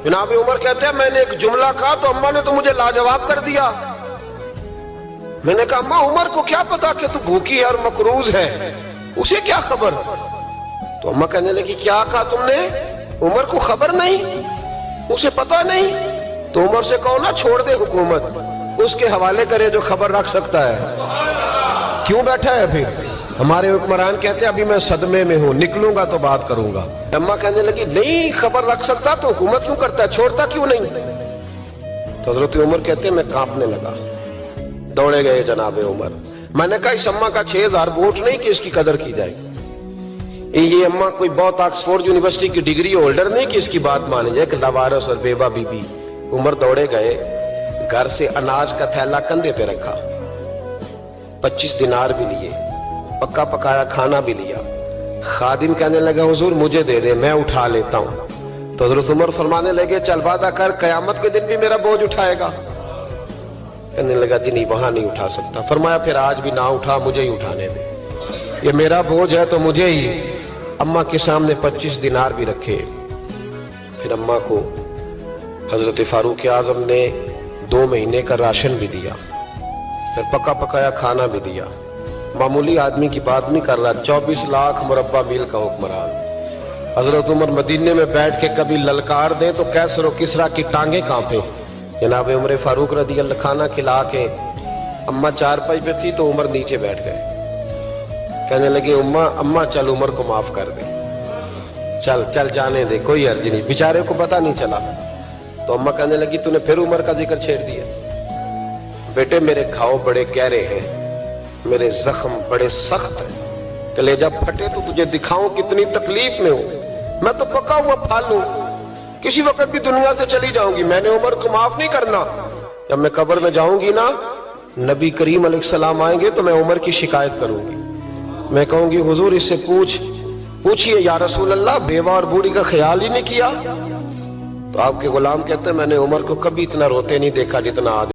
جناب عمر کہتے ہیں میں نے ایک جملہ کہا تو اماں نے تو مجھے لاجواب کر دیا. میں نے کہا اماں عمر کو کیا پتا کہ تو بھوکی ہے اور مقروض ہے, اسے کیا خبر؟ تو اماں کہنے لگی کیا کہا تم نے؟ عمر کو خبر نہیں, اسے پتا نہیں؟ تو عمر سے کہو نا چھوڑ دے حکومت, اس کے حوالے کرے جو خبر رکھ سکتا ہے. کیوں بیٹھا ہے پھر؟ ہمارے حکمران کہتے ہیں ابھی میں صدمے میں ہوں, نکلوں گا تو بات کروں گا. اماں کہنے لگی نہیں خبر رکھ سکتا تو حکومت کیوں کرتا ہے, چھوڑتا کیوں نہیں؟ تو حضرت عمر کہتے ہیں میں کانپنے لگا. دوڑے گئے جناب عمر. میں نے کہا اس اماں کا 6000 ووٹ نہیں کہ اس کی قدر کی جائے. یہ اماں کوئی بہت آکسفورڈ یونیورسٹی کی ڈگری ہولڈر نہیں کہ اس کی بات مانی جائے, کہ لاوارث اور بیوہ بی بی. عمر دوڑے گئے, گھر سے اناج کا تھیلا کندھے پہ رکھا, 25 دینار بھی لیے, پکا پکایا کھانا بھی لیا. خادم کہنے لگا حضور مجھے دے دے میں اٹھا لیتا ہوں. تو حضرت عمر فرمانے لگے چل وعدہ کر قیامت کے دن بھی میرا بوجھ اٹھائے گا. کہنے لگا جی نہیں وہاں نہیں اٹھا سکتا. فرمایا پھر آج بھی نہ اٹھا, مجھے ہی اٹھانے دے, یہ میرا بوجھ ہے تو مجھے ہی. اماں کے سامنے 25 دینار بھی رکھے. پھر اماں کو حضرت فاروق اعظم نے 2 مہینے کا راشن بھی دیا, پھر پکا پکایا کھانا بھی دیا. معمولی آدمی کی بات نہیں کر رہا, 24 لاکھ مربع میل کا حکمران. حضرت عمر مدینے میں بیٹھ کے کبھی للکار دیں تو کیسر و کسرا کی ٹانگیں کانپے. جناب عمر فاروق رضی اللہ کھانا کھلا کے, اماں چارپائی پہ تھی تو عمر نیچے بیٹھ گئے. کہنے لگے اماں چل عمر کو معاف کر دے, چل چل جانے دے, کوئی عرض نہیں, بیچارے کو پتہ نہیں چلا. تو اماں کہنے لگی تو نے پھر عمر کا ذکر چھیڑ دیا. بیٹے میرے گھاؤ بڑے گہرے ہیں, میرے زخم بڑے سخت ہیں, کلیجہ پھٹے تو تجھے دکھاؤں کتنی تکلیف میں ہوں. میں تو پکا ہوا پھال ہوں, کسی وقت بھی دنیا سے چلی جاؤں گی. میں نے عمر کو معاف نہیں کرنا. جب میں قبر میں جاؤں گی نا, نبی کریم علیہ السلام آئیں گے تو میں عمر کی شکایت کروں گی. میں کہوں گی حضور اس سے پوچھئے یا رسول اللہ بیوہ اور بوڑھی کا خیال ہی نہیں کیا. تو آپ کے غلام کہتے ہیں میں نے عمر کو کبھی اتنا روتے نہیں دیکھا جتنا آج